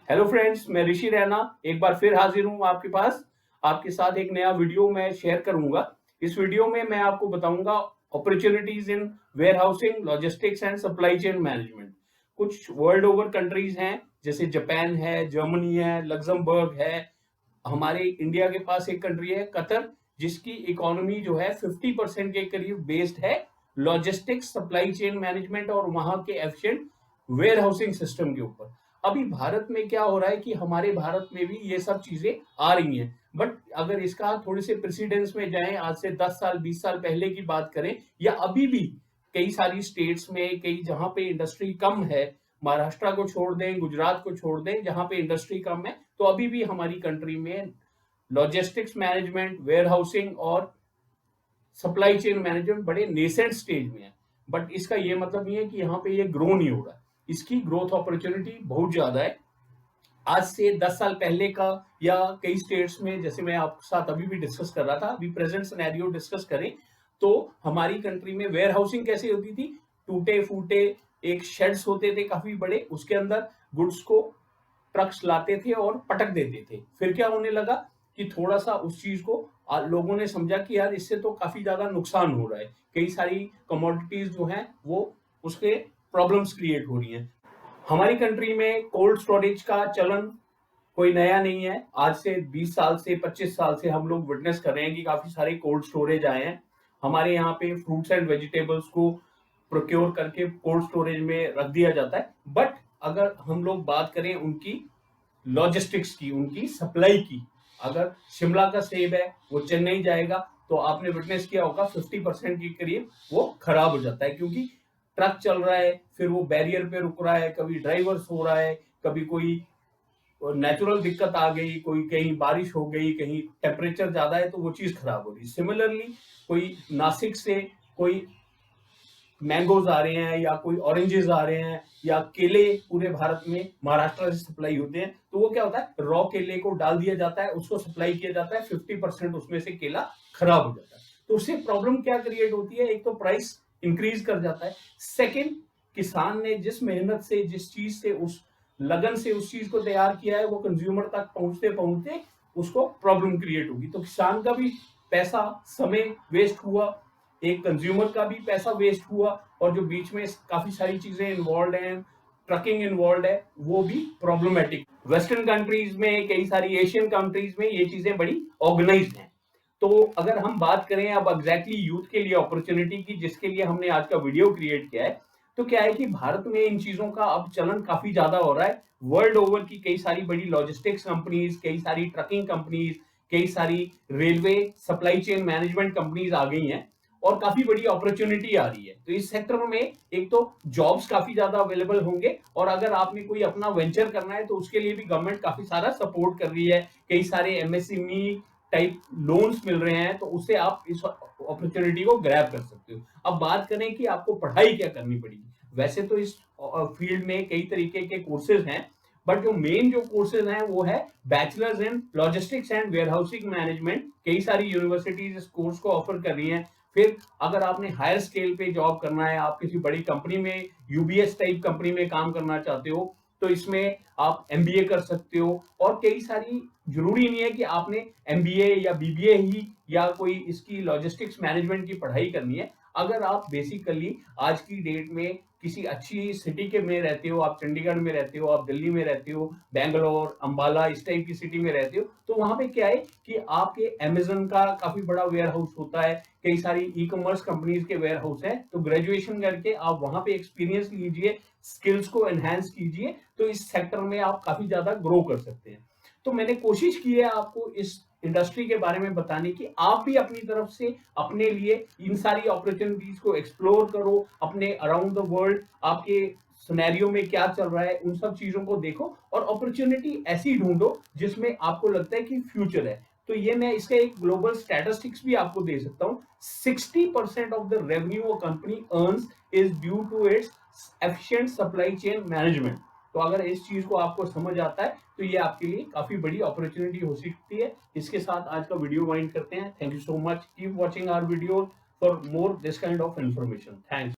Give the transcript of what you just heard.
Hello friends, मैं ऋषि रैना एक बार फिर हाजिर हूँ आपके पास। आपके साथ एक नया वीडियो मैं शेयर करूंगा। इस वीडियो में मैं आपको बताऊंगा opportunities in warehousing, logistics and supply chain management. कुछ वर्ल्ड ओवर कंट्रीज हैं, जैसे जापान है, जर्मनी है, लग्जमबर्ग है। हमारे इंडिया के पास एक कंट्री है कतर, जिसकी इकोनॉमी जो है 50% के करीब बेस्ड है लॉजिस्टिक्स, सप्लाई चेन मैनेजमेंट और वहां के एफिशिएंट वेयर हाउसिंग सिस्टम के ऊपर। अभी भारत में क्या हो रहा है कि हमारे भारत में भी ये सब चीजें आ रही हैं, बट अगर इसका थोड़े से प्रेसिडेंस में जाएं, आज से 10 साल 20 साल पहले की बात करें, या अभी भी कई सारी स्टेट्स में, कई जहां पे इंडस्ट्री कम है, महाराष्ट्र को छोड़ दें, गुजरात को छोड़ दें, जहां पे इंडस्ट्री कम है, तो अभी भी हमारी कंट्री में लॉजिस्टिक्स मैनेजमेंट, वेयर हाउसिंग और सप्लाई चेन मैनेजमेंट बड़े नेसेंट स्टेज में है। बट इसका ये मतलब नहीं है कि यहाँ पे ये ग्रो नहीं हो रहा है। इसकी ग्रोथ अपॉर्चुनिटी बहुत ज्यादा है। आज से 10 साल पहले का, या कई स्टेट्स में, जैसे मैं आपके साथ अभी भी डिस्कस कर रहा था, अभी प्रेजेंट सिनेरियो डिस्कस करें, तो हमारी कंट्री में वेयर हाउसिंग कैसे होती थी? टूटे फूटे एक शेड्स होते थे काफी बड़े, उसके अंदर गुड्स को ट्रक्स लाते थे और पटक देते थे। फिर क्या होने लगा कि थोड़ा सा उस चीज को लोगों ने समझा कि यार इससे तो काफी ज्यादा नुकसान हो रहा है, कई सारी कमोडिटीज जो हैं वो उसके प्रॉब्लम्स क्रिएट हो रही हैं। हमारी कंट्री में कोल्ड स्टोरेज का चलन कोई नया नहीं है। आज से 20 साल से 25 साल से हम लोग विटनेस कर रहे हैं कि काफी सारे कोल्ड स्टोरेज आए हैं। हमारे यहाँ पे फ्रूट्स एंड वेजिटेबल्स को प्रोक्योर करके कोल्ड स्टोरेज में रख दिया जाता है। बट अगर हम लोग बात करें उनकी लॉजिस्टिक्स की, उनकी सप्लाई की, अगर शिमला का सेब है वो चेन्नई जाएगा, तो आपने विटनेस किया होगा 50% के करीब वो खराब हो जाता है, क्योंकि ट्रक चल रहा है, फिर वो बैरियर पे रुक रहा है, कभी ड्राइवर सो रहा है, कभी कोई नेचुरल दिक्कत आ गई, कोई कहीं बारिश हो गई, कहीं टेम्परेचर ज्यादा है, तो वो चीज खराब हो रही। सिमिलरली कोई नासिक से कोई मैंगोज आ रहे हैं, या कोई ऑरेंजेस आ रहे हैं, या केले पूरे भारत में महाराष्ट्र से सप्लाई होते हैं, तो वो क्या होता है, रॉ केले को डाल दिया जाता है, उसको सप्लाई किया जाता है, 50% उसमें से केला खराब हो जाता है। तो उससे प्रॉब्लम क्या क्रिएट होती है? एक तो प्राइस इंक्रीज कर जाता है। सेकेंड, किसान ने जिस मेहनत से, जिस चीज से, उस लगन से उस चीज को तैयार किया है, वो कंज्यूमर तक पहुंचते पहुंचते उसको प्रॉब्लम क्रिएट होगी। तो किसान का भी पैसा, समय वेस्ट हुआ, एक कंज्यूमर का भी पैसा वेस्ट हुआ, और जो बीच में काफी सारी चीजें इन्वॉल्व हैं, ट्रकिंग इन्वॉल्व है, वो भी प्रॉब्लमेटिक। वेस्टर्न कंट्रीज में, कई सारी एशियन कंट्रीज में ये चीजें बड़ी ऑर्गेनाइज्ड हैं। तो अगर हम बात करें अब एग्जैक्टली यूथ के लिए अपॉर्चुनिटी की, जिसके लिए हमने आज का वीडियो क्रिएट किया है, तो क्या है कि भारत में इन चीजों का अब चलन काफी ज्यादा हो रहा है। वर्ल्ड ओवर की कई सारी बड़ी लॉजिस्टिक्स कंपनीज, कई सारी ट्रकिंग कंपनीज, कई सारी railway supply chain management companies आ गई हैं, और काफी बड़ी अपॉर्चुनिटी आ रही है। तो इस सेक्टर में एक तो जॉब्स काफी ज्यादा अवेलेबल होंगे, और अगर आपने कोई अपना वेंचर करना है तो उसके लिए भी गवर्नमेंट काफी सारा सपोर्ट कर रही है। कई सारे एमएसएमई टाइप लोन्स मिल रहे हैं, तो उससे आप इस अपॉर्चुनिटी को ग्रैब कर सकते हो। अब बात करें कि आपको पढ़ाई क्या करनी पड़ेगी, वैसे तो इस फील्ड में कई तरीके के कोर्सेज हैं, बट जो मेन जो कोर्सेज हैं वो है bachelors in logistics and warehousing management. कई सारी यूनिवर्सिटीज इस कोर्स को ऑफर कर रही हैं। फिर अगर आपने हायर स्केल पे जॉब करना है, आप किसी बड़ी कंपनी में, यूबीएस टाइप कंपनी में काम करना चाहते हो, तो इसमें आप एमबीए कर सकते हो। और कई सारी, जरूरी नहीं है कि आपने एमबीए या बीबीए ही, या कोई इसकी लॉजिस्टिक्स मैनेजमेंट की पढ़ाई करनी है। अगर आप बेसिकली आज की डेट में किसी अच्छी सिटी के में रहते हो, आप चंडीगढ़ में रहते हो, आप दिल्ली में रहते हो, बैंगलोर, अंबाला, इस टाइप की सिटी में रहते हो, तो वहां पे क्या है कि आपके अमेजन का काफी बड़ा वेयर हाउस होता है, कई सारी ई कॉमर्स कंपनीज के वेयर हाउस है। तो ग्रेजुएशन करके आप वहां पे एक्सपीरियंस लीजिए, स्किल्स को एनहांस कीजिए, तो इस सेक्टर में आप काफी ज्यादा ग्रो कर सकते हैं। तो मैंने कोशिश की है आपको इस इंडस्ट्री के बारे में बताने की। आप भी अपनी तरफ से अपने लिए इन सारी अपॉर्चुनिटीज को एक्सप्लोर करो, अपने अराउंड द वर्ल्ड आपके सिनेरियो में क्या चल रहा है, उन सब चीजों को देखो, और अपॉर्चुनिटी ऐसी ढूंढो जिसमें आपको लगता है कि फ्यूचर है। तो ये मैं इसका एक ग्लोबल स्टैटिस्टिक्स भी आपको दे सकता हूँ। 60% of the revenue a company earns is due to its efficient supply chain management. तो अगर इस चीज को आपको समझ आता है, तो ये आपके लिए काफी बड़ी अपॉर्चुनिटी हो सकती है। इसके साथ आज का वीडियो वाइंड करते हैं। Thank you so much, keep watching our video for more this kind of information. Thanks.